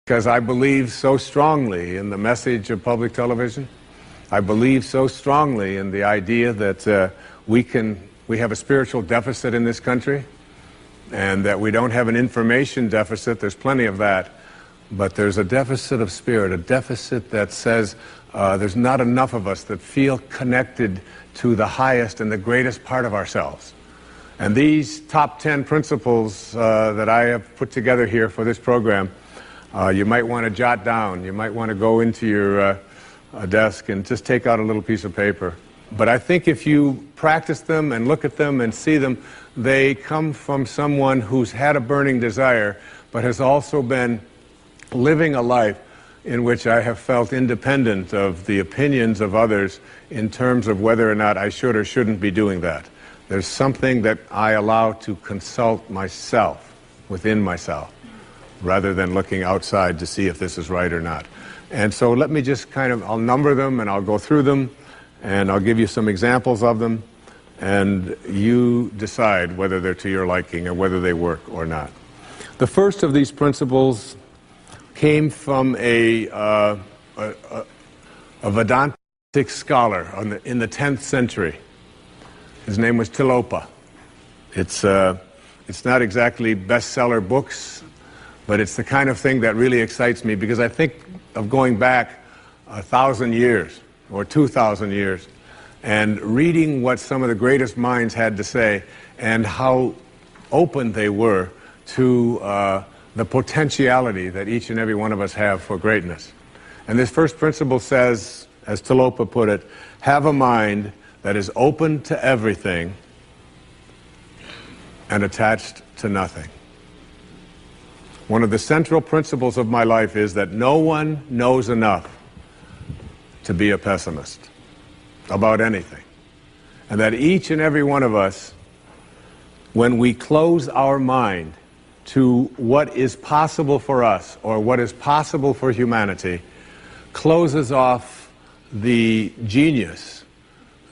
because I believe so strongly in the message of public television. I believe so strongly in the idea that we have a spiritual deficit in this country, and that we don't have an information deficit. There's plenty of that, but there's a deficit of spirit, a deficit that says there's not enough of us that feel connected to the highest and the greatest part of ourselves. And these top 10 principles that I have put together here for this program, you might want to jot down. You might want to go into your desk and just take out a little piece of paper. But I think if you practice them and look at them and see them, they come from someone who's had a burning desire, but has also been living a life in which I have felt independent of the opinions of others in terms of whether or not I should or shouldn't be doing that. There's something that I allow to consult myself, within myself, rather than looking outside to see if this is right or not. And so let me just I'll number them and I'll go through them and I'll give you some examples of them, and you decide whether they're to your liking or whether they work or not. The first of these principles came from a Vedantic scholar in the 10th century. His name was Tilopa. It's not exactly bestseller books, but it's the kind of thing that really excites me, because I think of going back 1,000 years or 2,000 years and reading what some of the greatest minds had to say and how open they were to the potentiality that each and every one of us have for greatness. And this first principle says, as Tilopa put it, have a mind that is open to everything and attached to nothing. One of the central principles of my life is that no one knows enough to be a pessimist about anything. And that each and every one of us, when we close our mind to what is possible for us or what is possible for humanity, closes off the genius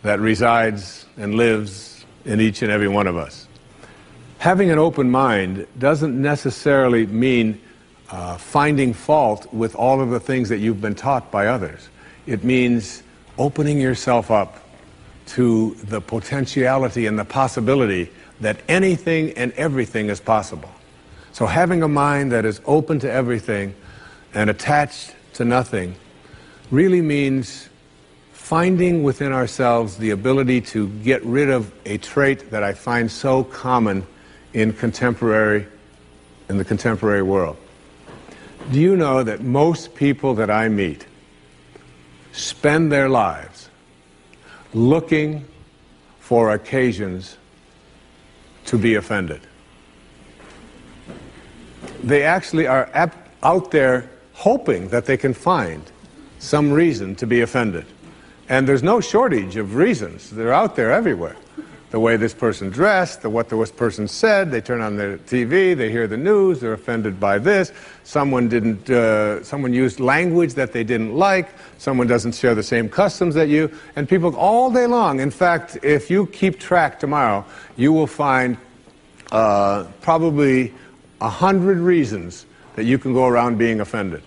that resides and lives in each and every one of us. Having an open mind doesn't necessarily mean finding fault with all of the things that you've been taught by others. It means opening yourself up to the potentiality and the possibility that anything and everything is possible. So having a mind that is open to everything and attached to nothing really means finding within ourselves the ability to get rid of a trait that I find so common in the contemporary world. Do you know that most people that I meet spend their lives looking for occasions to be offended? They actually are out there hoping that they can find some reason to be offended. And there's no shortage of reasons. They're out there everywhere. The way this person dressed, what this person said, they turn on their TV, they hear the news, they're offended by this, someone used language that they didn't like, someone doesn't share the same customs that you, and people all day long. In fact, if you keep track tomorrow, you will find probably 100 reasons that you can go around being offended.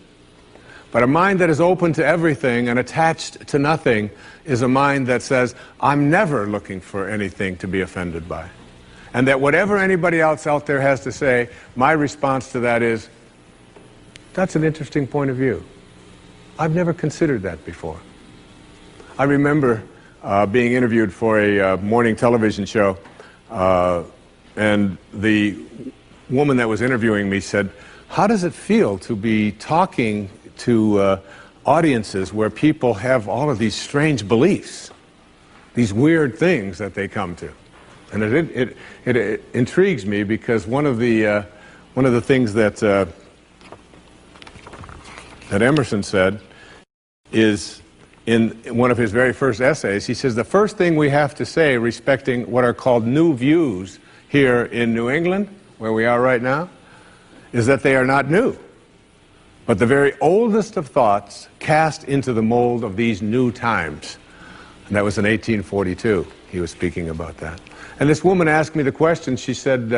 But a mind that is open to everything and attached to nothing is a mind that says, I'm never looking for anything to be offended by. And that whatever anybody else out there has to say, my response to that is, that's an interesting point of view. I've never considered that before. I remember being interviewed for a morning television show, and the woman that was interviewing me said, how does it feel to be talking to audiences where people have all of these strange beliefs, these weird things that they come to? And it intrigues me, because one of the things that Emerson said is, in one of his very first essays, he says the first thing we have to say respecting what are called new views here in New England, where we are right now, is that they are not new, but the very oldest of thoughts cast into the mold of these new times. And that was in 1842. He was speaking about that. And this woman asked me the question. She said,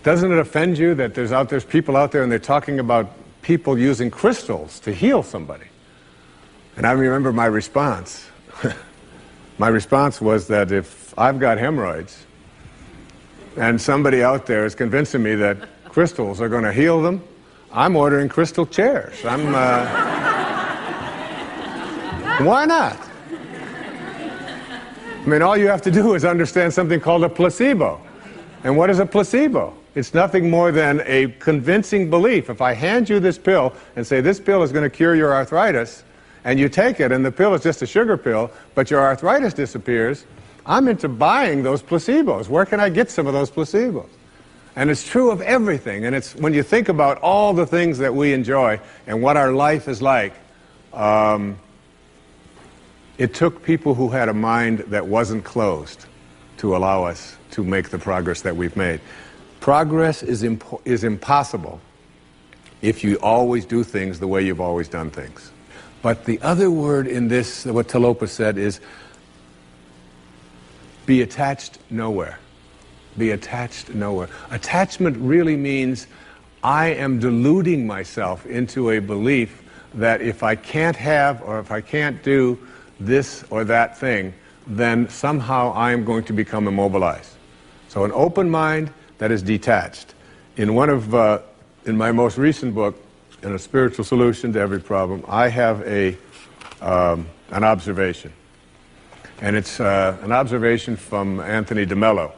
doesn't it offend you that there's people out there and they're talking about people using crystals to heal somebody. And I remember my response. My response was that if I've got hemorrhoids and somebody out there is convincing me that crystals are going to heal them, I'm ordering crystal chairs. Why not? I mean, all you have to do is understand something called a placebo. And what is a placebo? It's nothing more than a convincing belief. If I hand you this pill and say this pill is going to cure your arthritis, and you take it and the pill is just a sugar pill, but your arthritis disappears, I'm into buying those placebos. Where can I get some of those placebos? And it's true of everything. And it's when you think about all the things that we enjoy and what our life is like, it took people who had a mind that wasn't closed to allow us to make the progress that we've made. Progress is impossible if you always do things the way you've always done things. But the other word in this, what Talopa said, is be attached nowhere. Be attached nowhere. Attachment really means I am deluding myself into a belief that if I can't have or if I can't do this or that thing, then somehow I am going to become immobilized. So an open mind that is detached. In my most recent book, in A Spiritual Solution to Every Problem, I have an observation. And it's an observation from Anthony DeMello,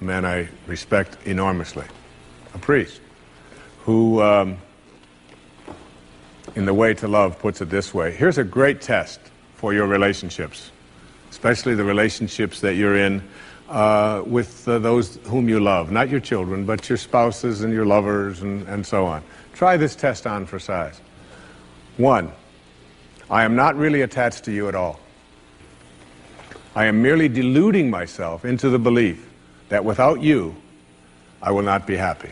a man I respect enormously, a priest, who, in The Way to Love, puts it this way. Here's a great test for your relationships, especially the relationships that you're in with those whom you love, not your children, but your spouses and your lovers and so on. Try this test on for size. 1, I am not really attached to you at all. I am merely deluding myself into the belief that without you, I will not be happy.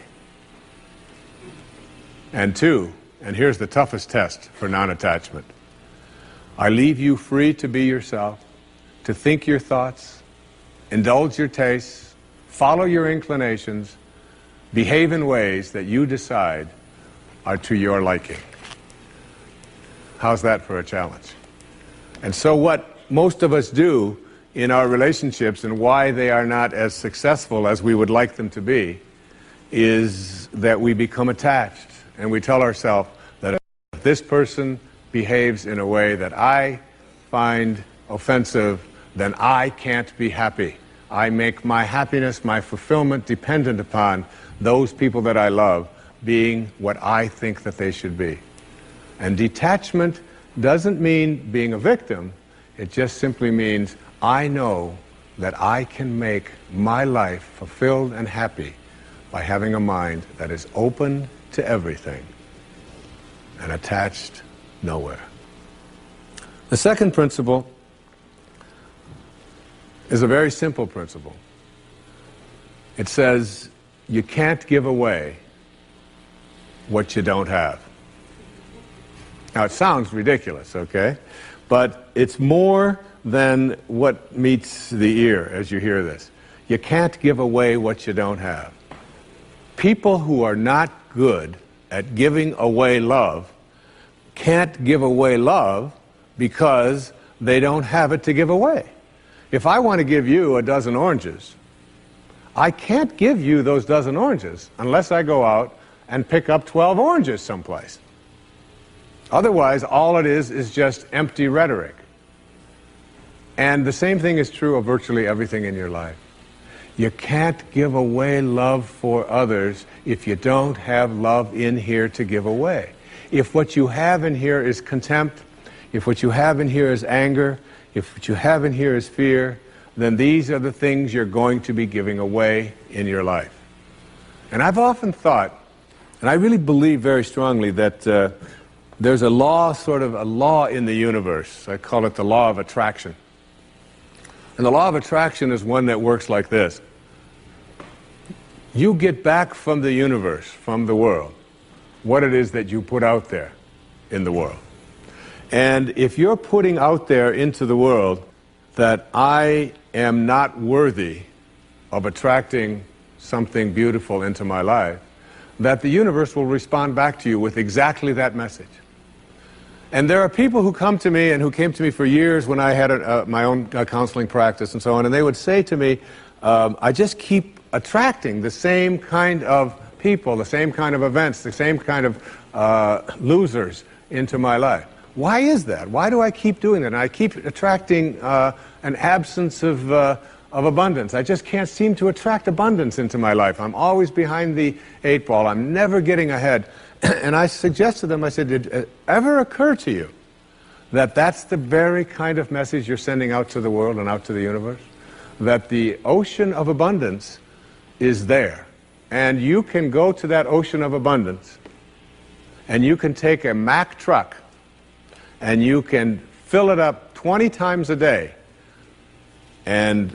And 2, and here's the toughest test for non-attachment, I leave you free to be yourself, to think your thoughts, indulge your tastes, follow your inclinations, behave in ways that you decide are to your liking. How's that for a challenge? And so what most of us do in our relationships and why they are not as successful as we would like them to be is that we become attached and we tell ourselves that if this person behaves in a way that I find offensive, then I can't be happy. I make my happiness, my fulfillment dependent upon those people that I love being what I think that they should be. And detachment doesn't mean being a victim. It just simply means I know that I can make my life fulfilled and happy by having a mind that is open to everything and attached nowhere. The second principle is a very simple principle. It says you can't give away what you don't have. Now it sounds ridiculous, okay? But it's more than what meets the ear as you hear this. You can't give away what you don't have. People who are not good at giving away love can't give away love because they don't have it to give away. If I want to give you a dozen oranges, I can't give you those dozen oranges unless I go out and pick up 12 oranges someplace. Otherwise, all it is just empty rhetoric. And the same thing is true of virtually everything in your life. You can't give away love for others if you don't have love in here to give away. If what you have in here is contempt, if what you have in here is anger, if what you have in here is fear, then these are the things you're going to be giving away in your life. And I've often thought, and I really believe very strongly that there's a law, sort of a law in the universe. I call it the law of attraction. And the law of attraction is one that works like this. You get back from the universe, from the world, what it is that you put out there in the world. And if you're putting out there into the world that I am not worthy of attracting something beautiful into my life, that the universe will respond back to you with exactly that message. And there are people who come to me and who came to me for years when I had my own counseling practice and so on, and they would say to me, I just keep attracting the same kind of people, the same kind of events, the same kind of losers into my life. Why is that? Why do I keep doing that? And I keep attracting an absence of abundance. I just can't seem to attract abundance into my life. I'm always behind the 8 ball. I'm never getting ahead. And I suggested to them, I said, did it ever occur to you that that's the very kind of message you're sending out to the world and out to the universe? That the ocean of abundance is there. And you can go to that ocean of abundance and you can take a Mack truck and you can fill it up 20 times a day and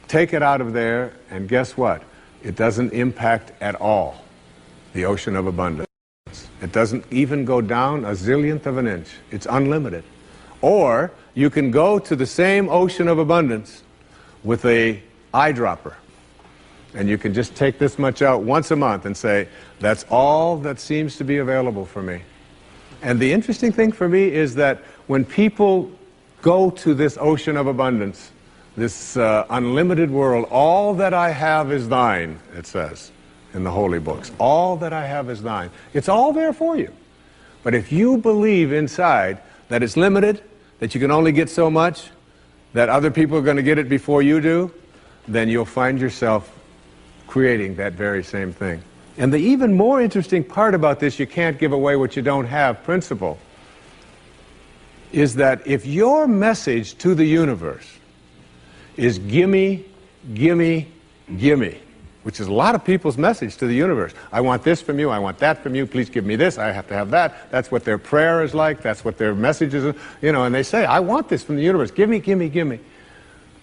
take it out of there, and guess what? It doesn't impact at all the ocean of abundance. It doesn't even go down a zillionth of an inch. It's unlimited. Or you can go to the same ocean of abundance with a eyedropper, and you can just take this much out once a month and say, that's all that seems to be available for me. And the interesting thing for me is that when people go to this ocean of abundance, this unlimited world, all that I have is thine, it says in the holy books. All that I have is thine. It's all there for you. But if you believe inside that it's limited, that you can only get so much, that other people are going to get it before you do, then you'll find yourself creating that very same thing. And the even more interesting part about this, you can't give away what you don't have principle, is that if your message to the universe is gimme, gimme, gimme, which is a lot of people's message to the universe. I want this from you, I want that from you, please give me this, I have to have that. That's what their prayer is like, that's what their message is, you know, and they say, I want this from the universe, gimme, gimme, gimme.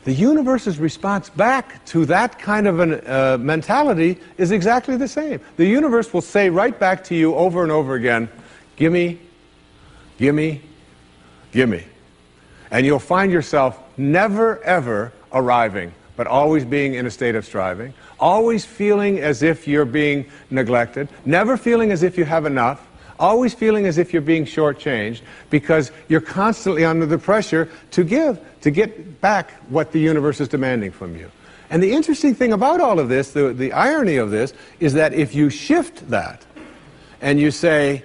The universe's response back to that kind of a mentality is exactly the same. The universe will say right back to you over and over again, gimme, gimme, gimme. And you'll find yourself never ever arriving, but always being in a state of striving, always feeling as if you're being neglected, never feeling as if you have enough, always feeling as if you're being shortchanged, because you're constantly under the pressure to give, to get back what the universe is demanding from you. And the interesting thing about all of this, the irony of this, is that if you shift that and you say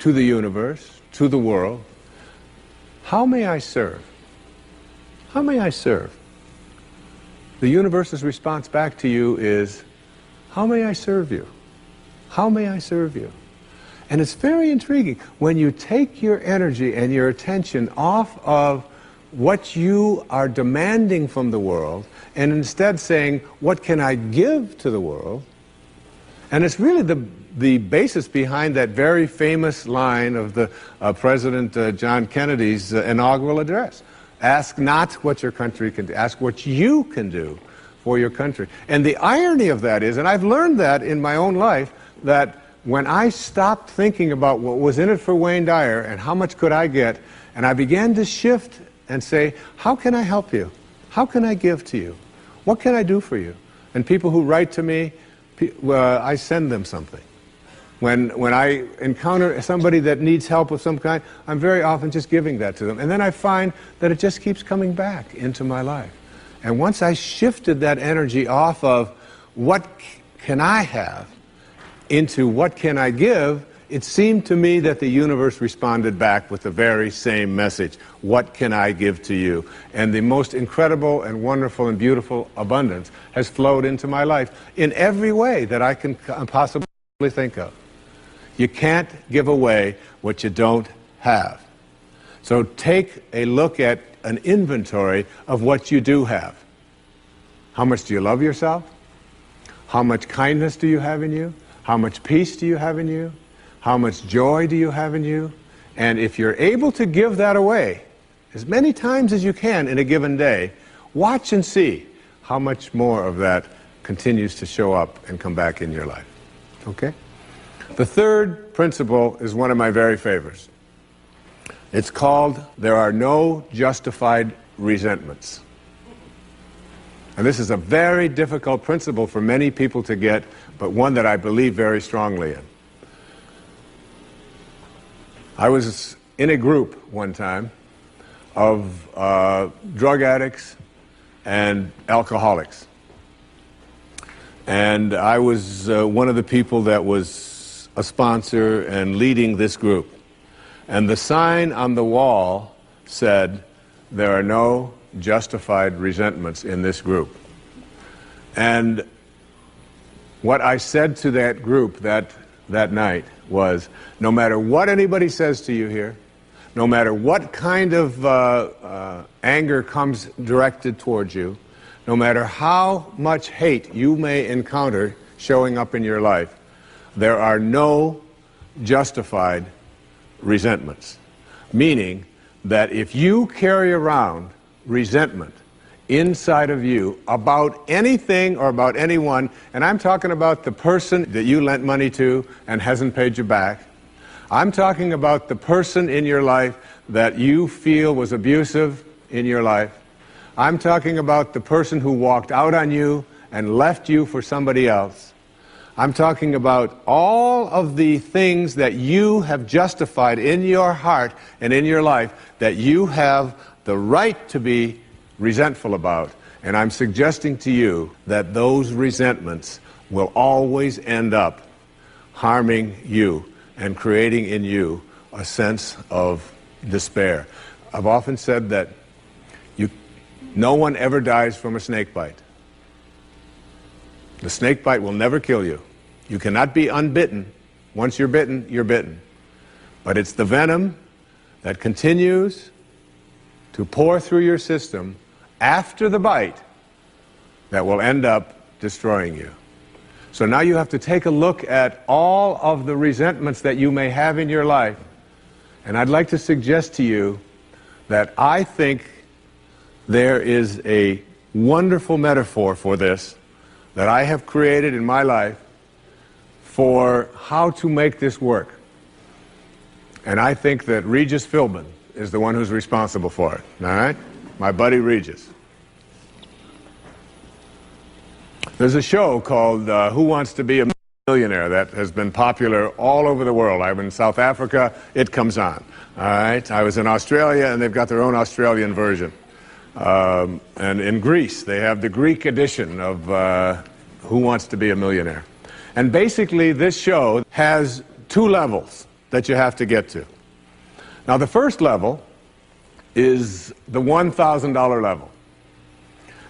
to the universe, to the world, how may I serve? How may I serve? The universe's response back to you is, how may I serve you? How may I serve you? And it's very intriguing. When you take your energy and your attention off of what you are demanding from the world, and instead saying, what can I give to the world? And it's really the basis behind that very famous line of the President John Kennedy's inaugural address. Ask not what your country can do, ask what you can do for your country. And the irony of that is, and I've learned that in my own life, that when I stopped thinking about what was in it for Wayne Dyer and how much could I get, and I began to shift and say, how can I help you? How can I give to you? What can I do for you? And people who write to me, I send them something. When I encounter somebody that needs help of some kind, I'm very often just giving that to them. And then I find that it just keeps coming back into my life. And once I shifted that energy off of what can I have into what can I give, it seemed to me that the universe responded back with the very same message. What can I give to you? And the most incredible and wonderful and beautiful abundance has flowed into my life in every way that I can possibly think of. You can't give away what you don't have. So take a look at an inventory of what you do have. How much do you love yourself? How much kindness do you have in you? How much peace do you have in you? How much joy do you have in you? And if you're able to give that away as many times as you can in a given day, watch and see how much more of that continues to show up and come back in your life. Okay? The third principle is one of my very favorites. It's called, there are no justified resentments. And this is a very difficult principle for many people to get, but one that I believe very strongly in. I was in a group one time of drug addicts and alcoholics. And I was one of the people that was a sponsor and leading this group. And the sign on the wall said, "There are no justified resentments in this group." And what I said to that group that night was, no matter what anybody says to you here, no matter what kind of anger comes directed towards you, no matter how much hate you may encounter showing up in your life, there are no justified resentments. Meaning that if you carry around resentment inside of you about anything or about anyone, and I'm talking about the person that you lent money to and hasn't paid you back, I'm talking about the person in your life that you feel was abusive in your life, I'm talking about the person who walked out on you and left you for somebody else, I'm talking about all of the things that you have justified in your heart and in your life that you have the right to be resentful about. And I'm suggesting to you that those resentments will always end up harming you and creating in you a sense of despair. I've often said that no one ever dies from a snake bite. The snake bite will never kill you. You cannot be unbitten. Once you're bitten, you're bitten. But it's the venom that continues to pour through your system after the bite that will end up destroying you. So now you have to take a look at all of the resentments that you may have in your life. And I'd like to suggest to you that I think there is a wonderful metaphor for this that I have created in my life for how to make this work. And I think that Regis Philbin is the one who's responsible for it, all right? My buddy Regis. There's a show called Who Wants to Be a Millionaire that has been popular all over the world. I was in South Africa, it comes on, all right? I was in Australia, and they've got their own Australian version. And in Greece, they have the Greek edition of Who Wants to Be a Millionaire. And basically, this show has two levels that you have to get to. Now, the first level is the $1,000 level.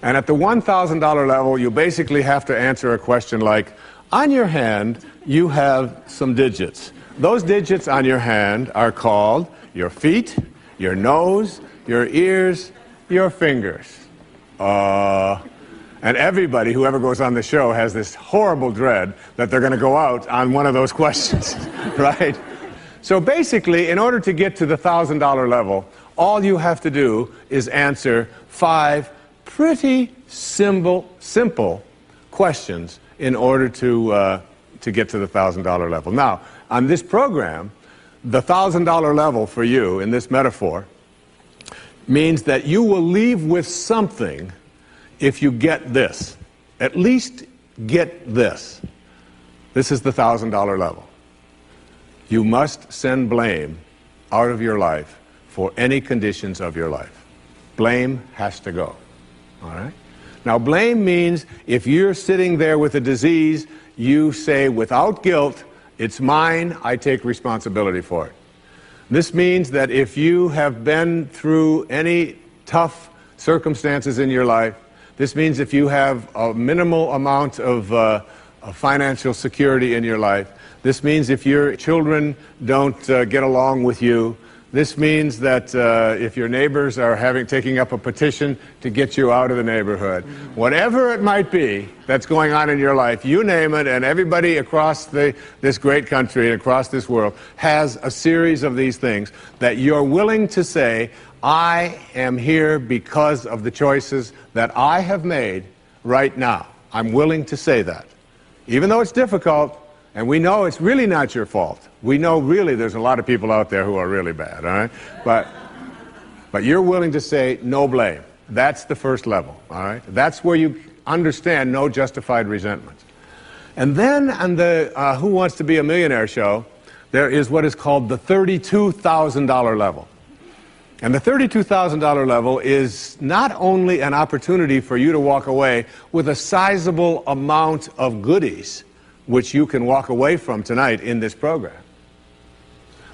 And at the $1,000 level, you basically have to answer a question like, on your hand, you have some digits. Those digits on your hand are called your feet, your nose, your ears, your fingers. And everybody who ever goes on the show has this horrible dread that they're going to go out on one of those questions, right? So basically, in order to get to the $1,000 level, all you have to do is answer 5 pretty simple questions in order to get to the $1,000 level. Now, on this program, the $1,000 level for you in this metaphor means that you will leave with something if you get this. At least get this. This is the $1,000 level. You must send blame out of your life for any conditions of your life. Blame has to go. All right? Now, blame means if you're sitting there with a disease, you say without guilt, it's mine, I take responsibility for it. This means that if you have been through any tough circumstances in your life, this means if you have a minimal amount of financial security in your life, this means if your children don't get along with you, this means that if your neighbors are taking up a petition to get you out of the neighborhood, whatever it might be that's going on in your life, you name it, and everybody across this great country and across this world has a series of these things that you're willing to say, I am here because of the choices that I have made right now. I'm willing to say that. Even though it's difficult, and we know it's really not your fault. We know really there's a lot of people out there who are really bad, all right? But you're willing to say no blame. That's the first level, all right? That's where you understand no justified resentment. And then on the Who Wants to Be a Millionaire show, there is what is called the $32,000 level. And the $32,000 level is not only an opportunity for you to walk away with a sizable amount of goodies, which you can walk away from tonight in this program,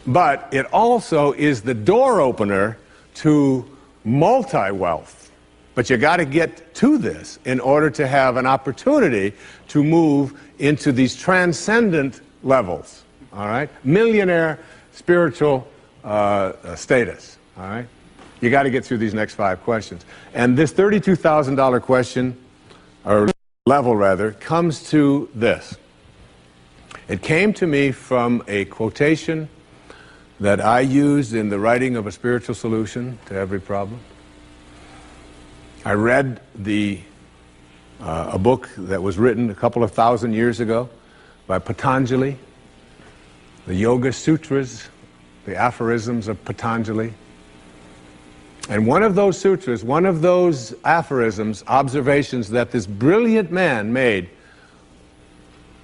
but it also is the door opener to multi-wealth. But you got to get to this in order to have an opportunity to move into these transcendent levels, all right? Millionaire spiritual status, all right? You got to get through these next 5 questions. And this $32,000 question, or level rather, comes to this. It came to me from a quotation that I used in the writing of A Spiritual Solution to Every Problem. I read a book that was written a couple of thousand years ago by Patanjali, the Yoga Sutras, the aphorisms of Patanjali. And one of those sutras, one of those aphorisms, observations that this brilliant man made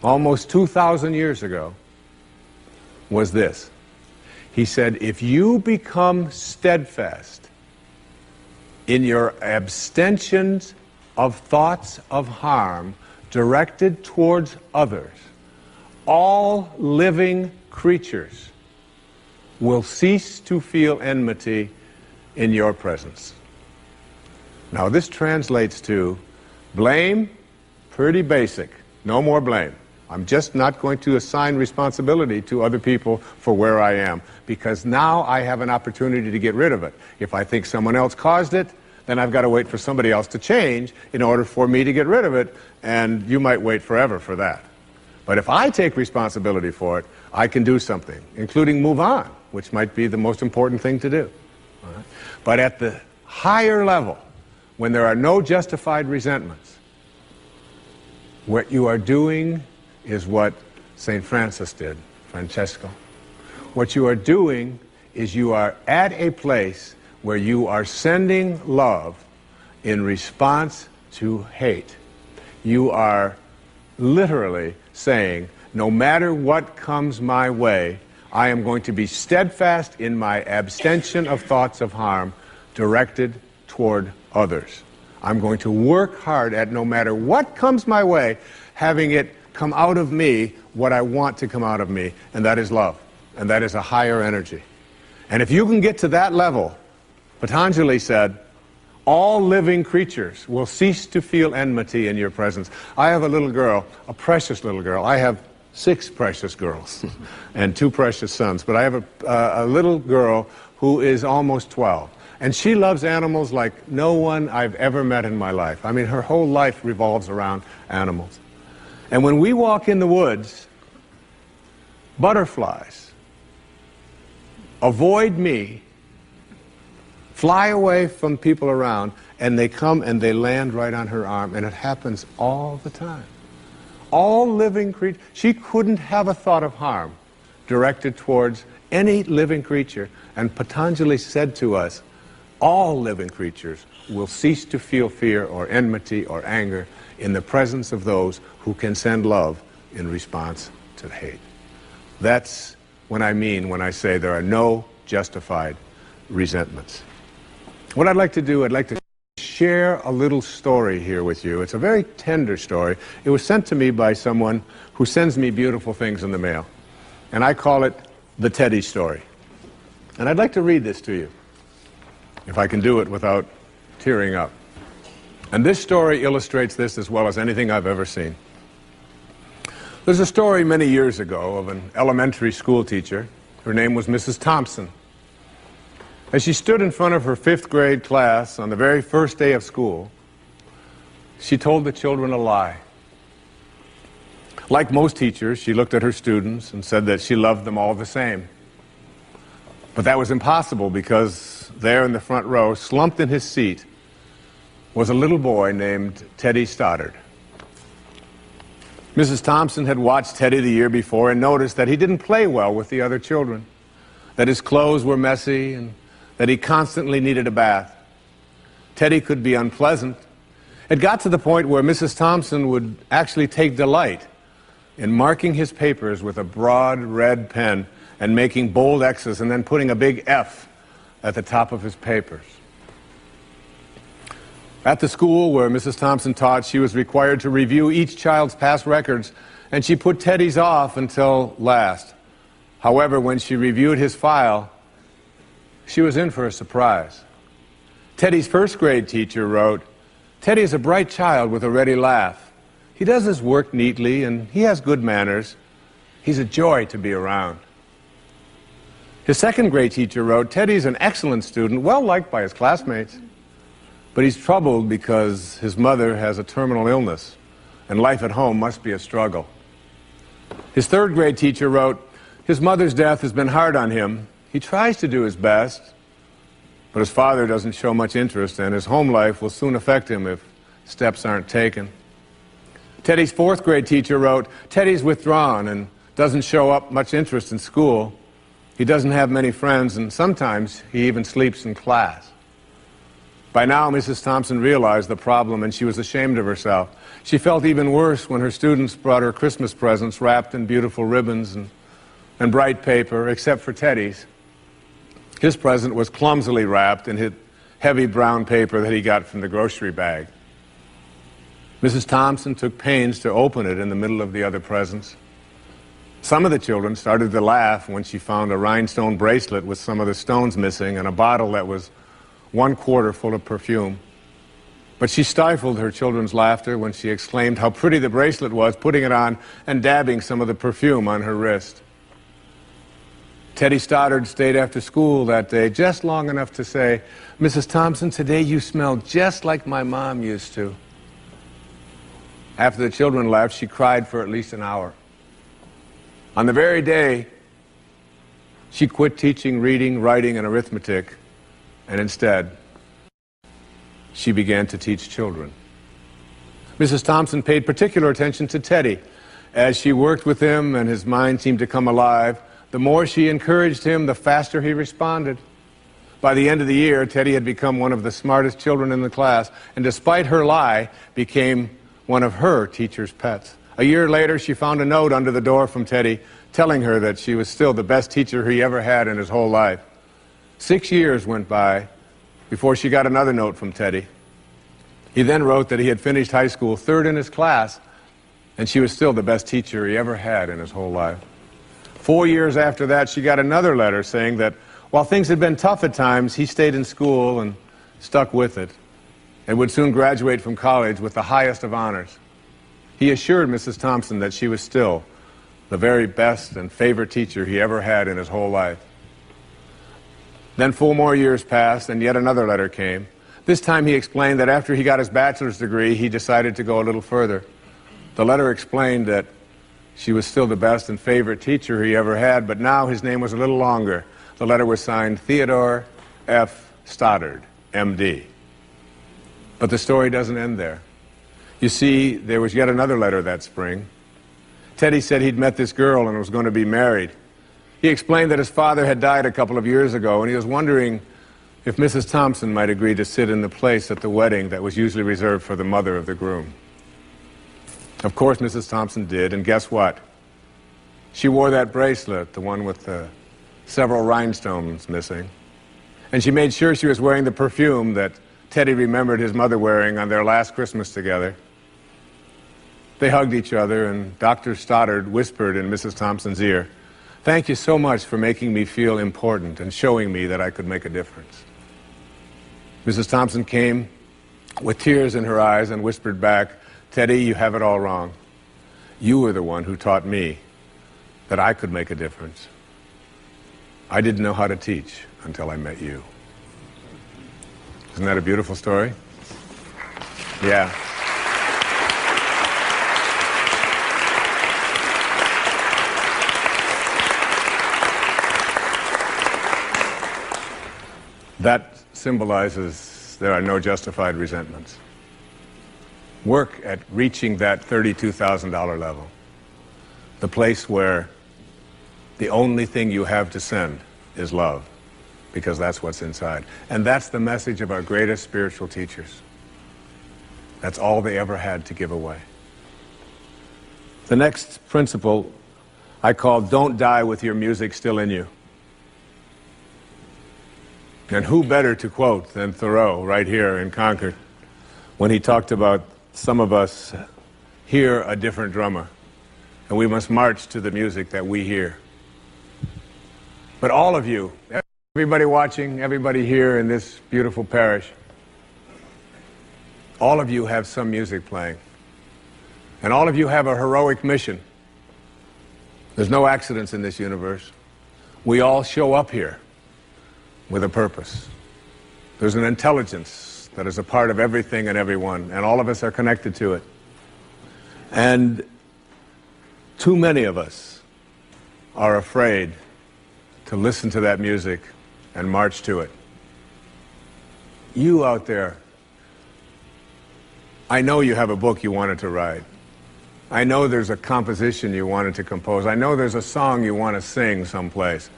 almost 2,000 years ago was this. He said, if you become steadfast in your abstentions of thoughts of harm directed towards others, all living creatures will cease to feel enmity in your presence. Now this translates to blame, pretty basic, no more blame. I'm just not going to assign responsibility to other people for where I am, because now I have an opportunity to get rid of it. If I think someone else caused it, then I've got to wait for somebody else to change in order for me to get rid of it, and you might wait forever for that. But if I take responsibility for it, I can do something, including move on, which might be the most important thing to do. All right? But at the higher level, when there are no justified resentments, what you are doing is what St. Francis did, Francesco. What you are doing is you are at a place where you are sending love in response to hate. You are literally saying, no matter what comes my way, I am going to be steadfast in my abstention of thoughts of harm directed toward others. I'm going to work hard at, no matter what comes my way, having it come out of me what I want to come out of me, and that is love, and that is a higher energy. And if you can get to that level, Patanjali said, all living creatures will cease to feel enmity in your presence. I have a little girl, a precious little girl. I have 6 precious girls and 2 precious sons, but I have a little girl who is almost 12. And she loves animals like no one I've ever met in my life. I mean, her whole life revolves around animals. And when we walk in the woods, butterflies avoid me, fly away from people around, and they come and they land right on her arm, and it happens all the time. All living creatures, she couldn't have a thought of harm directed towards any living creature. And Patanjali said to us, all living creatures will cease to feel fear or enmity or anger in the presence of those who can send love in response to hate. That's what I mean when I say there are no justified resentments. What I'd like to do, I'd like to share a little story here with you. It's a very tender story. It was sent to me by someone who sends me beautiful things in the mail. And I call it the Teddy story. And I'd like to read this to you, if I can do it without tearing up. And this story illustrates this as well as anything I've ever seen. There's a story many years ago of an elementary school teacher. Her name was Mrs. Thompson. As she stood in front of her 5th grade class on the very first day of school, she told the children a lie. Like most teachers, she looked at her students and said that she loved them all the same. But that was impossible, because there in the front row, slumped in his seat, was a little boy named Teddy Stoddard. Mrs. Thompson had watched Teddy the year before and noticed that he didn't play well with the other children, that his clothes were messy, and that he constantly needed a bath. Teddy could be unpleasant. It got to the point where Mrs. Thompson would actually take delight in marking his papers with a broad red pen and making bold X's and then putting a big F at the top of his papers. At the school where Mrs. Thompson taught, she was required to review each child's past records, and she put Teddy's off until last. However, when she reviewed his file, she was in for a surprise. Teddy's first grade teacher wrote, "Teddy is a bright child with a ready laugh. He does his work neatly and he has good manners. He's a joy to be around." His second grade teacher wrote, "Teddy's an excellent student, well liked by his classmates, but he's troubled because his mother has a terminal illness and life at home must be a struggle." His third grade teacher wrote, "His mother's death has been hard on him. He tries to do his best, but his father doesn't show much interest, and his home life will soon affect him if steps aren't taken." Teddy's fourth grade teacher wrote, "Teddy's withdrawn and doesn't show up much interest in school. He doesn't have many friends, and sometimes he even sleeps in class." By now, Mrs. Thompson realized the problem, and she was ashamed of herself. She felt even worse when her students brought her Christmas presents wrapped in beautiful ribbons and bright paper, except for Teddy's. His present was clumsily wrapped in heavy brown paper that he got from the grocery bag. Mrs. Thompson took pains to open it in the middle of the other presents. Some of the children started to laugh when she found a rhinestone bracelet with some of the stones missing and a bottle that was 1/4 full of perfume. But she stifled her children's laughter when she exclaimed how pretty the bracelet was, putting it on and dabbing some of the perfume on her wrist. Teddy Stoddard stayed after school that day just long enough to say, "Mrs. Thompson, today you smell just like my mom used to." After the children left, she cried for at least an hour. On the very day, she quit teaching reading, writing, and arithmetic, and instead, she began to teach children. Mrs. Thompson paid particular attention to Teddy. As she worked with him and his mind seemed to come alive, the more she encouraged him, the faster he responded. By the end of the year, Teddy had become one of the smartest children in the class, and despite her lie, became one of her teacher's pets. A year later, she found a note under the door from Teddy telling her that she was still the best teacher he ever had in his whole life. 6 years went by before she got another note from Teddy. He then wrote that he had finished high school third in his class, and she was still the best teacher he ever had in his whole life. 4 years after that, she got another letter saying that while things had been tough at times, he stayed in school and stuck with it, and would soon graduate from college with the highest of honors. He assured Mrs. Thompson that she was still the very best and favorite teacher he ever had in his whole life. Then 4 more years passed, and yet another letter came. This time he explained that after he got his bachelor's degree, he decided to go a little further. The letter explained that she was still the best and favorite teacher he ever had, but now his name was a little longer. The letter was signed Theodore F. Stoddard, M.D. But the story doesn't end there. You see, there was yet another letter that spring. Teddy said he'd met this girl and was going to be married. He explained that his father had died a couple of years ago, and he was wondering if Mrs. Thompson might agree to sit in the place at the wedding that was usually reserved for the mother of the groom. Of course, Mrs. Thompson did, and guess what? She wore that bracelet, the one with the several rhinestones missing, and she made sure she was wearing the perfume that Teddy remembered his mother wearing on their last Christmas together. They hugged each other, and Dr. Stoddard whispered in Mrs. Thompson's ear, "Thank you so much for making me feel important and showing me that I could make a difference." Mrs. Thompson came with tears in her eyes and whispered back, "Teddy, you have it all wrong. You were the one who taught me that I could make a difference. I didn't know how to teach until I met you." Isn't that a beautiful story? Yeah. That symbolizes there are no justified resentments. Work at reaching that $32,000 level, the place where the only thing you have to send is love, because that's what's inside. And that's the message of our greatest spiritual teachers. That's all they ever had to give away. The next principle I call don't die with your music still in you. And who better to quote than Thoreau right here in Concord when he talked about some of us hear a different drummer and we must march to the music that we hear. But all of you, everybody watching, everybody here in this beautiful parish, all of you have some music playing. And all of you have a heroic mission. There's no accidents in this universe. We all show up here with a purpose. There's an intelligence that is a part of everything and everyone, and all of us are connected to it. And too many of us are afraid to listen to that music and march to it. You out there, I know you have a book you wanted to write. I know there's a composition you wanted to compose. I know there's a song you want to sing someplace.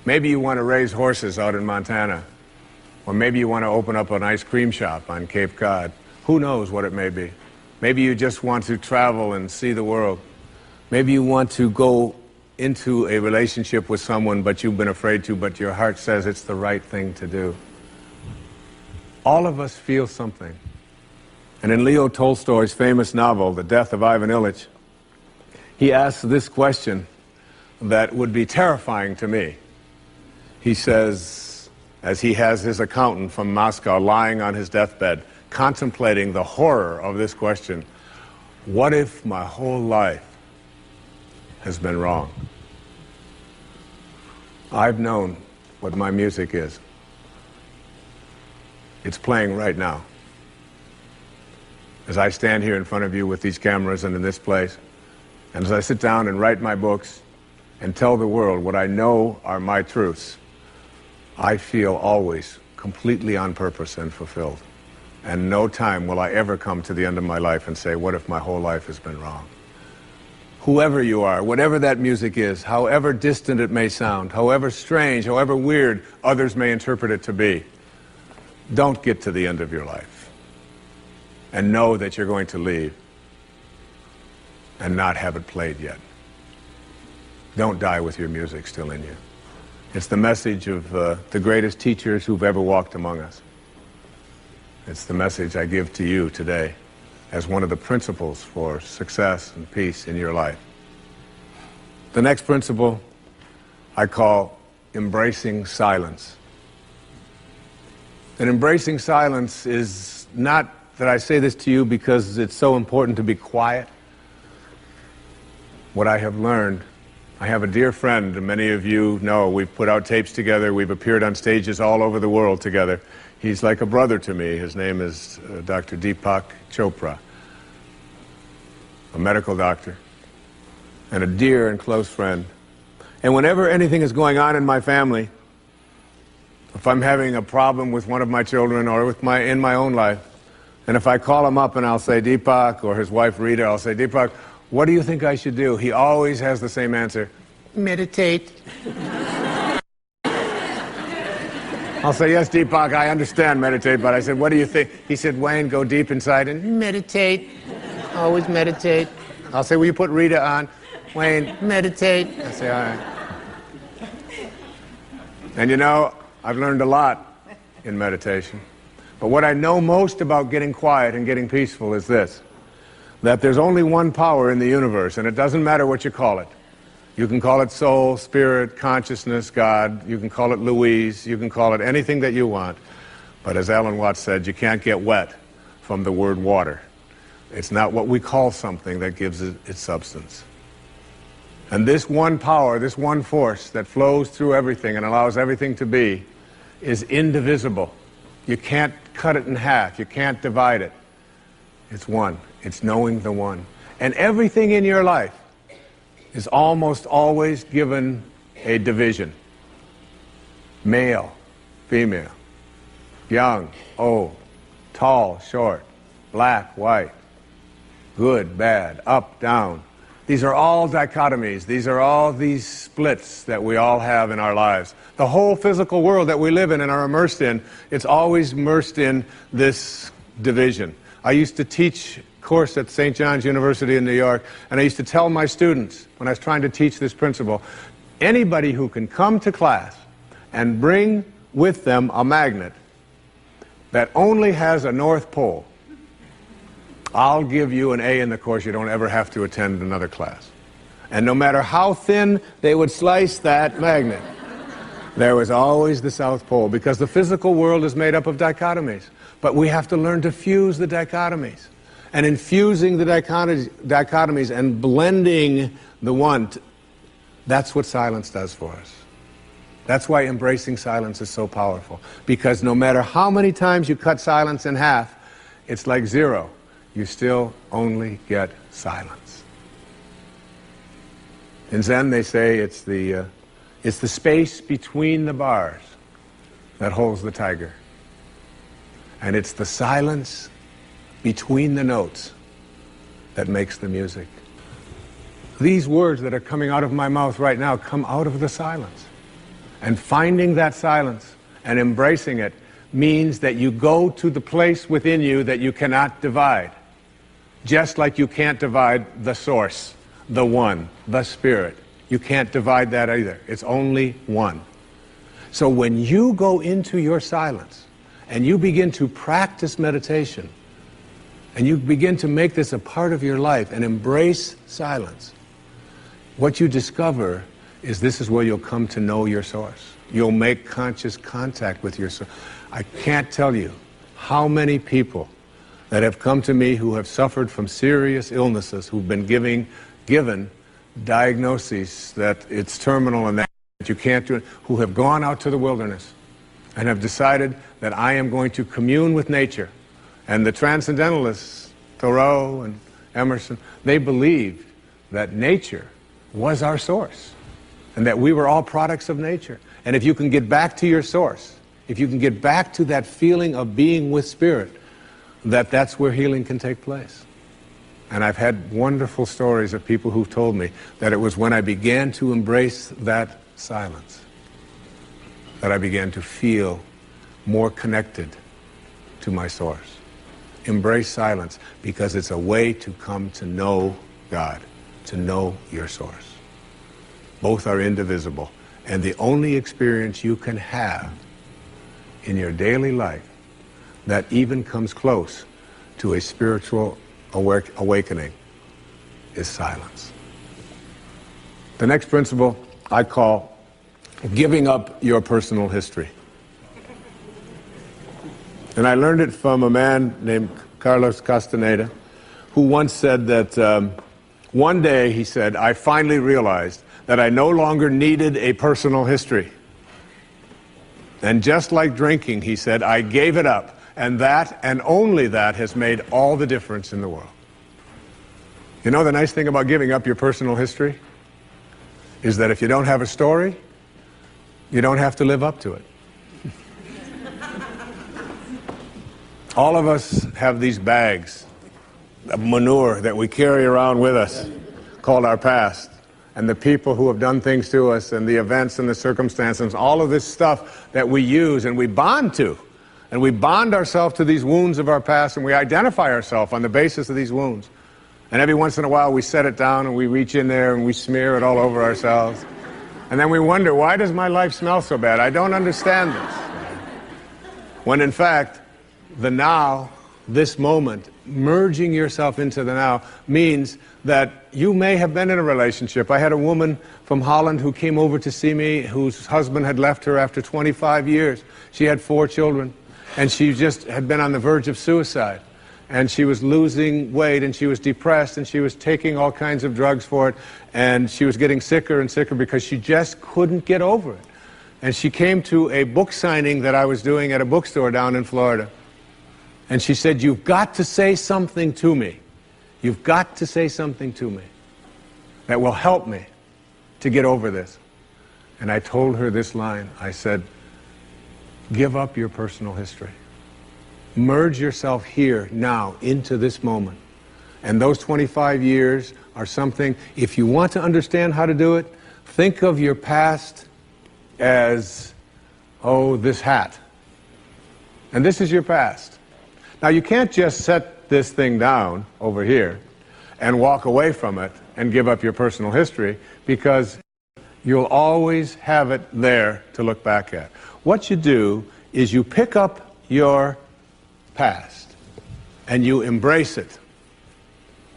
Maybe you want to raise horses out in Montana. Or maybe you want to open up an ice cream shop on Cape Cod. Who knows what it may be. Maybe you just want to travel and see the world. Maybe you want to go into a relationship with someone but you've been afraid to, but your heart says it's the right thing to do. All of us feel something. And in Leo Tolstoy's famous novel, The Death of Ivan Ilyich, he asks this question that would be terrifying to me. He says, as he has his accountant from Moscow lying on his deathbed, contemplating the horror of this question, what if my whole life has been wrong? I've known what my music is. It's playing right now. As I stand here in front of you with these cameras and in this place, and as I sit down and write my books and tell the world what I know are my truths, I feel always completely on purpose and fulfilled. And no time will I ever come to the end of my life and say, what if my whole life has been wrong? Whoever you are, whatever that music is, however distant it may sound, however strange, however weird others may interpret it to be, don't get to the end of your life and know that you're going to leave and not have it played yet. Don't die with your music still in you. It's the message of the greatest teachers who've ever walked among us. It's the message I give to you today as one of the principles for success and peace in your life. The next principle I call embracing silence. And embracing silence is not that I say this to you because it's so important to be quiet. What I have learned, I have a dear friend, and many of you know, we've put out tapes together, we've appeared on stages all over the world together. He's like a brother to me. His name is Dr. Deepak Chopra, a medical doctor, and a dear and close friend. And whenever anything is going on in my family, if I'm having a problem with one of my children or in my own life, and if I call him up and I'll say, Deepak, or his wife Rita, I'll say, Deepak, what do you think I should do? He always has the same answer, meditate. I'll say, yes, Deepak, I understand meditate, but I said, what do you think? He said, Wayne, go deep inside and meditate. Always meditate. I'll say, will you put Rita on? Wayne, meditate. I say, all right. And you know, I've learned a lot in meditation. But what I know most about getting quiet and getting peaceful is this, that there's only one power in the universe, and it doesn't matter what you call it. You can call it soul, spirit, consciousness, God. You can call it Louise. You can call it anything that you want. But as Alan Watts said, you can't get wet from the word water. It's not what we call something that gives it its substance. And this one power, this one force that flows through everything and allows everything to be, is indivisible. You can't cut it in half. You can't divide it. It's one. It's knowing the one. And everything in your life is almost always given a division. Male, female, young, old, tall, short, black, white, good, bad, up, down. These are all dichotomies. These are all these splits that we all have in our lives. The whole physical world that we live in and are immersed in, it's always immersed in this division. I used to teach a course at St. John's University in New York, and I used to tell my students when I was trying to teach this principle, anybody who can come to class and bring with them a magnet that only has a North Pole, I'll give you an A in the course. You don't ever have to attend another class. And no matter how thin they would slice that magnet, there was always the South Pole, because the physical world is made up of dichotomies. But we have to learn to fuse the dichotomies. And in fusing the dichotomies and blending the one, that's what silence does for us. That's why embracing silence is so powerful. Because no matter how many times you cut silence in half, it's like zero. You still only get silence. In Zen, they say it's the space between the bars that holds the tiger. And it's the silence between the notes that makes the music. These words that are coming out of my mouth right now come out of the silence. And finding that silence and embracing it means that you go to the place within you that you cannot divide. Just like you can't divide the source, the one, the spirit. You can't divide that either. It's only one. So when you go into your silence and you begin to practice meditation and you begin to make this a part of your life and embrace silence, what you discover is this is where you'll come to know your source. You'll make conscious contact with your source. I can't tell you how many people that have come to me who have suffered from serious illnesses, who've been given diagnoses that it's terminal and that you can't do it, who have gone out to the wilderness and have decided that I am going to commune with nature. And the transcendentalists, Thoreau and Emerson, they believed that nature was our source and that we were all products of nature. And if you can get back to your source, if you can get back to that feeling of being with spirit, that's where healing can take place. And I've had wonderful stories of people who've told me that it was when I began to embrace that silence that I began to feel more connected to my source. Embrace silence because it's a way to come to know God, to know your source. Both are indivisible. And the only experience you can have in your daily life that even comes close to a spiritual awakening is silence. The next principle I call giving up your personal history. And I learned it from a man named Carlos Castaneda, who once said that one day, he said, I finally realized that I no longer needed a personal history. And just like drinking, he said, I gave it up. And that, and only that, has made all the difference in the world. You know the nice thing about giving up your personal history is that if you don't have a story, you don't have to live up to it. All of us have these bags of manure that we carry around with us called our past. And the people who have done things to us and the events and the circumstances, all of this stuff that we use and we bond to. And we bond ourselves to these wounds of our past and we identify ourselves on the basis of these wounds. And every once in a while we set it down and we reach in there and we smear it all over ourselves. And then we wonder, why does my life smell so bad? I don't understand this. When in fact, the now, this moment, merging yourself into the now means that you may have been in a relationship. I had a woman from Holland who came over to see me whose husband had left her after 25 years. She had 4 children. And she just had been on the verge of suicide. And she was losing weight, and she was depressed, and she was taking all kinds of drugs for it. And she was getting sicker and sicker because she just couldn't get over it. And she came to a book signing that I was doing at a bookstore down in Florida. And she said, you've got to say something to me. You've got to say something to me that will help me to get over this. And I told her this line. I said, give up your personal history. Merge yourself here, now, into this moment. And those 25 years are something, if you want to understand how to do it, think of your past as, oh, this hat. And this is your past. Now, you can't just set this thing down over here and walk away from it and give up your personal history, because you'll always have it there to look back at. What you do is you pick up your past and you embrace it.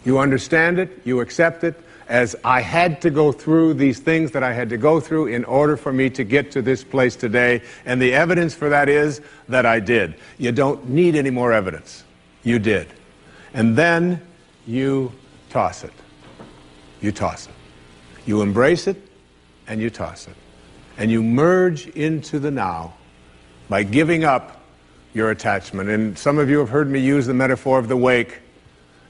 You understand it, you accept it, as I had to go through these things that I had to go through in order for me to get to this place today, and the evidence for that is that I did. You don't need any more evidence. You did. And then you toss it. You toss it. You embrace it, and you toss it. And you merge into the now by giving up your attachment. And some of you have heard me use the metaphor of the wake.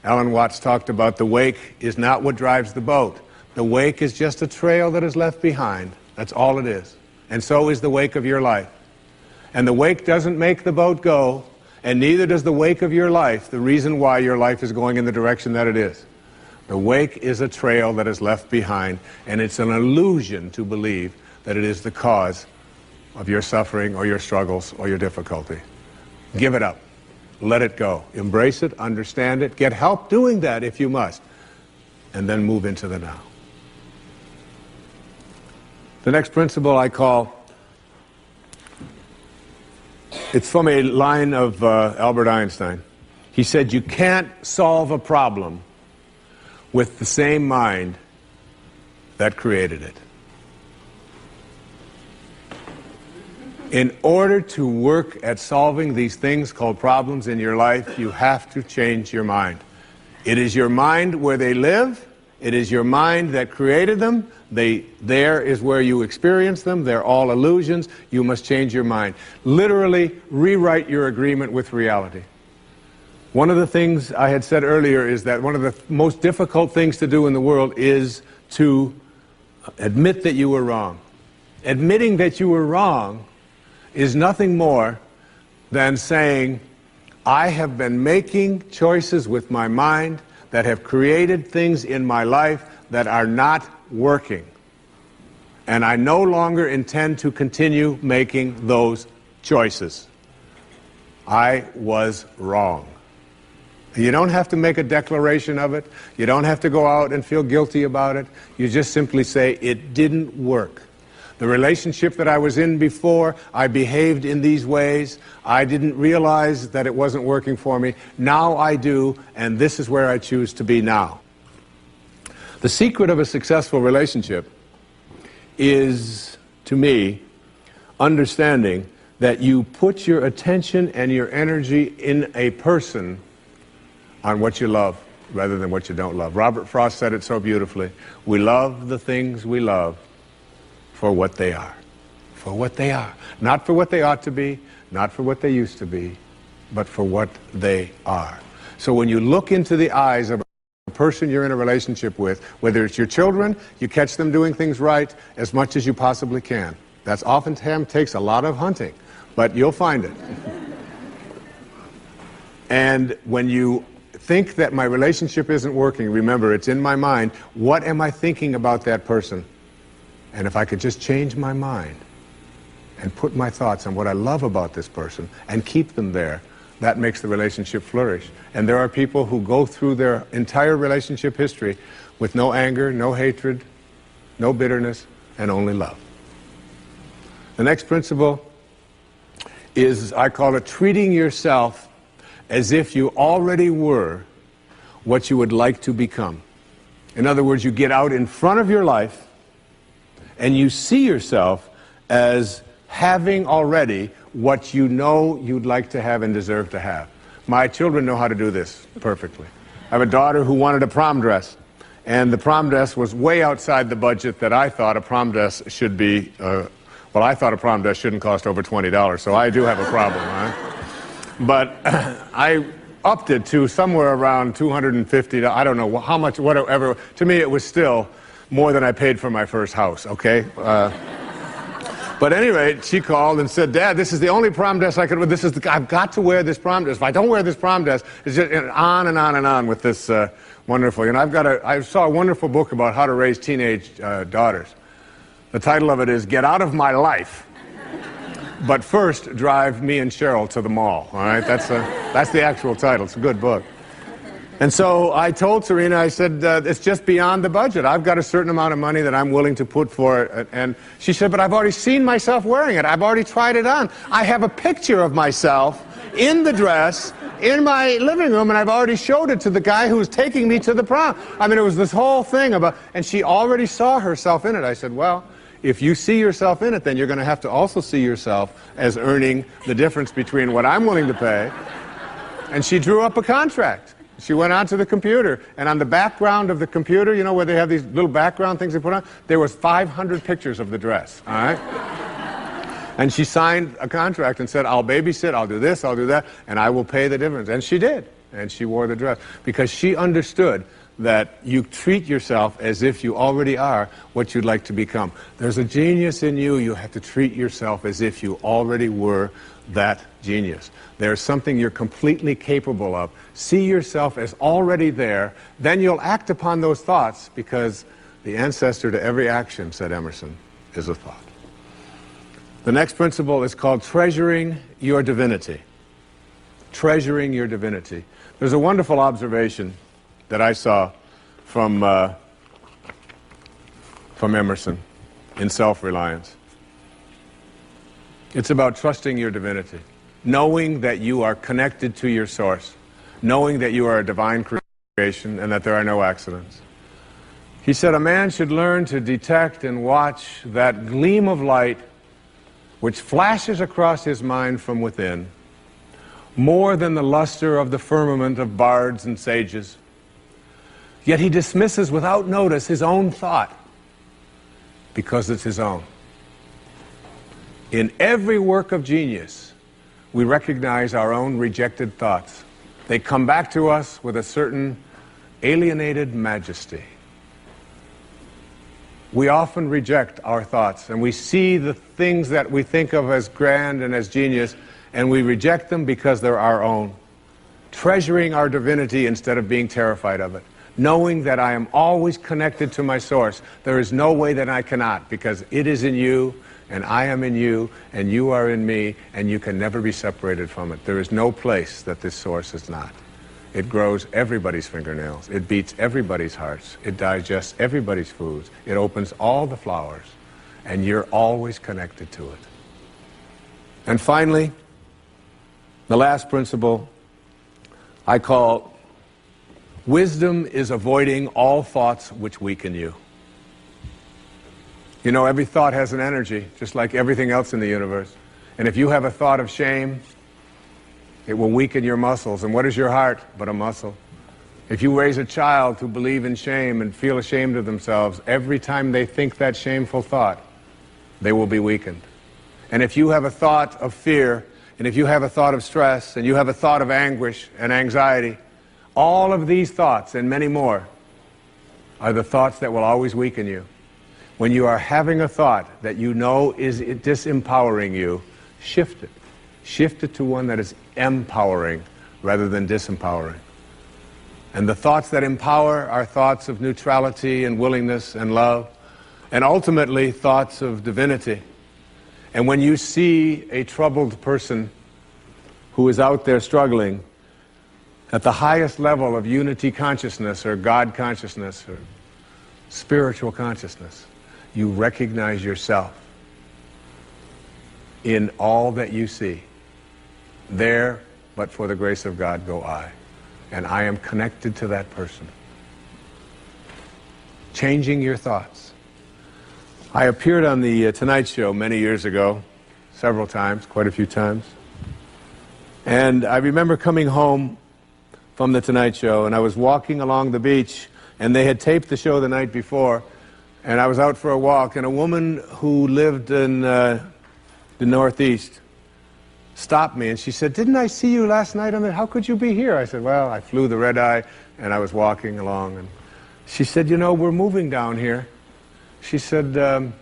Alan Watts talked about the wake is not what drives the boat. The wake is just a trail that is left behind. That's all it is. And so is the wake of your life. And the wake doesn't make the boat go, and neither does the wake of your life, the reason why your life is going in the direction that it is. The wake is a trail that is left behind, and it's an illusion to believe that it is the cause of your suffering or your struggles or your difficulty. Give it up. Let it go. Embrace it, understand it, get help doing that if you must, and then move into the now. The next principle I call, it's from a line of Albert Einstein. He said, you can't solve a problem with the same mind that created it. In order to work at solving these things called problems in your life, you have to change your mind. It is your mind where they live. It is your mind that created them. There is where you experience them. They're all illusions. You must change your mind. Literally rewrite your agreement with reality. One of the things I had said earlier is that one of the most difficult things to do in the world is to admit that you were wrong. Admitting that you were wrong is nothing more than saying, I have been making choices with my mind that have created things in my life that are not working. And I no longer intend to continue making those choices. I was wrong. You don't have to make a declaration of it. You don't have to go out and feel guilty about it. You just simply say, it didn't work. The relationship that I was in before, I behaved in these ways. I didn't realize that it wasn't working for me. Now I do, and this is where I choose to be now. The secret of a successful relationship is, to me, understanding that you put your attention and your energy in a person on what you love rather than what you don't love. Robert Frost said it so beautifully. We love the things we love for what they are. For what they are. Not for what they ought to be, not for what they used to be, but for what they are. So when you look into the eyes of a person you're in a relationship with, whether it's your children, you catch them doing things right as much as you possibly can. That's oftentimes takes a lot of hunting, but you'll find it. And when you think that my relationship isn't working, remember, it's in my mind. What am I thinking about that person? And if I could just change my mind and put my thoughts on what I love about this person and keep them there, that makes the relationship flourish. And there are people who go through their entire relationship history with no anger, no hatred, no bitterness, and only love. The next principle is, I call it, treating yourself as if you already were what you would like to become. In other words, you get out in front of your life and you see yourself as having already what you know you'd like to have and deserve to have. My children know how to do this perfectly. I have a daughter who wanted a prom dress, and the prom dress was way outside the budget that I thought a prom dress should be. Well, I thought a prom dress shouldn't cost over $20, so I do have a problem, right? But I upped it to somewhere around $250. I don't know how much, whatever. To me, it was still more than I paid for my first house, okay? But at any rate, she called and said, Dad, this is the only prom dress I could wear. I've got to wear this prom dress. If I don't wear this prom dress, it's just on and on and on with this wonderful. You know, I saw a wonderful book about how to raise teenage daughters. The title of it is Get Out of My Life, but first drive me and Cheryl to the mall. All right, that's the actual title. It's a good book. And so I told Serena, I said, it's just beyond the budget. I've got a certain amount of money that I'm willing to put for it. And she said, but I've already seen myself wearing it. I've already tried it on. I have a picture of myself in the dress in my living room, and I've already showed it to the guy who was taking me to the prom. I mean, it was this whole thing about, and she already saw herself in it. I said, well, if you see yourself in it, then you're going to have to also see yourself as earning the difference between what I'm willing to pay. And she drew up a contract. She went onto the computer, and on the background of the computer, you know, where they have these little background things they put on, there was 500 pictures of the dress, all right? And she signed a contract and said, I'll babysit, I'll do this, I'll do that, and I will pay the difference. And she did, and she wore the dress, because she understood that you treat yourself as if you already are what you'd like to become. There's a genius in you. You have to treat yourself as if you already were that genius. There's something you're completely capable of. See yourself as already there. Then you'll act upon those thoughts, because the ancestor to every action, said Emerson, is a thought. The next principle is called treasuring your divinity. Treasuring your divinity. There's a wonderful observation that I saw from Emerson in Self-Reliance. It's about trusting your divinity, knowing that you are connected to your source, knowing that you are a divine creation and that there are no accidents. He said, a man should learn to detect and watch that gleam of light which flashes across his mind from within, more than the luster of the firmament of bards and sages. Yet he dismisses without notice his own thought, because it's his own. In every work of genius, we recognize our own rejected thoughts. They come back to us with a certain alienated majesty. We often reject our thoughts, and we see the things that we think of as grand and as genius, and we reject them because they're our own. Treasuring our divinity instead of being terrified of it. Knowing that I am always connected to my source. There is no way that I cannot, because it is in you, and I am in you, and you are in me, and you can never be separated from it. There is no place that this source is not. It grows everybody's fingernails. It beats everybody's hearts. It digests everybody's foods. It opens all the flowers, and you're always connected to it. And finally, the last principle I call wisdom is avoiding all thoughts which weaken you. You know, every thought has an energy, just like everything else in the universe. And if you have a thought of shame, it will weaken your muscles. And what is your heart but a muscle? If you raise a child who believe in shame and feel ashamed of themselves, every time they think that shameful thought, they will be weakened. And if you have a thought of fear, and if you have a thought of stress, and you have a thought of anguish and anxiety, all of these thoughts and many more are the thoughts that will always weaken you. When you are having a thought that you know is disempowering you, shift it. Shift it to one that is empowering rather than disempowering. And the thoughts that empower are thoughts of neutrality and willingness and love, and ultimately thoughts of divinity. And when you see a troubled person who is out there struggling at the highest level of unity consciousness or God consciousness or spiritual consciousness, you recognize yourself in all that you see. There, but for the grace of God, go I. And I am connected to that person. Changing your thoughts. I appeared on the Tonight Show many years ago, several times, quite a few times. And I remember coming home from the Tonight Show, and I was walking along the beach, and they had taped the show the night before, and I was out for a walk, and a woman who lived in the Northeast stopped me, and she said, "Didn't I see you last night on the, how could you be here?" I said, "Well, I flew the red eye, and I was walking along." And she said, "You know, we're moving down here." She said,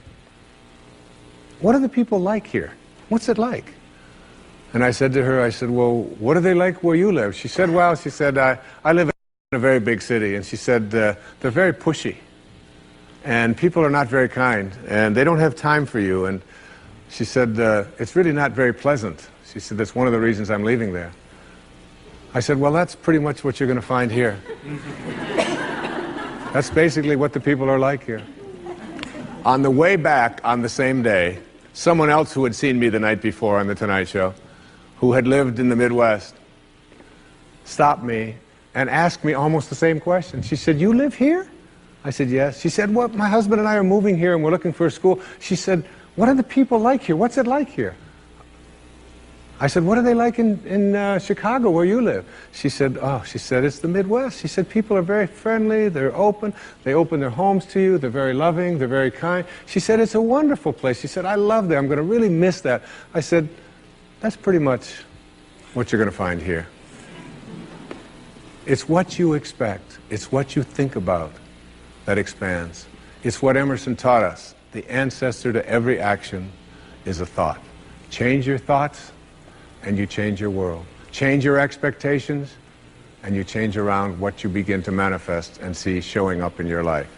what are the people like here? What's it like? And I said to her, I said, well, what are they like where you live? She said, well, she said, I live in a very big city. And she said, they're very pushy. And people are not very kind. And they don't have time for you. And she said, it's really not very pleasant. She said, that's one of the reasons I'm leaving there. I said, well, that's pretty much what you're going to find here. That's basically what the people are like here. On the way back on the same day, someone else who had seen me the night before on The Tonight Show, who had lived in the Midwest, stopped me and asked me almost the same question. She said, you live here? I said, yes. She said, well, my husband and I are moving here and we're looking for a school. She said, what are the people like here? What's it like here? I said, what are they like in Chicago where you live? She said, oh, she said, it's the Midwest. She said, people are very friendly, they're open, they open their homes to you, they're very loving, they're very kind. She said, it's a wonderful place. She said, I love that, I'm going to really miss that. I said, that's pretty much what you're going to find here. It's what you expect, it's what you think about that expands. It's what Emerson taught us. The ancestor to every action is a thought. Change your thoughts, and you change your world. Change your expectations, and you change around what you begin to manifest and see showing up in your life.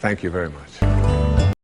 Thank you very much.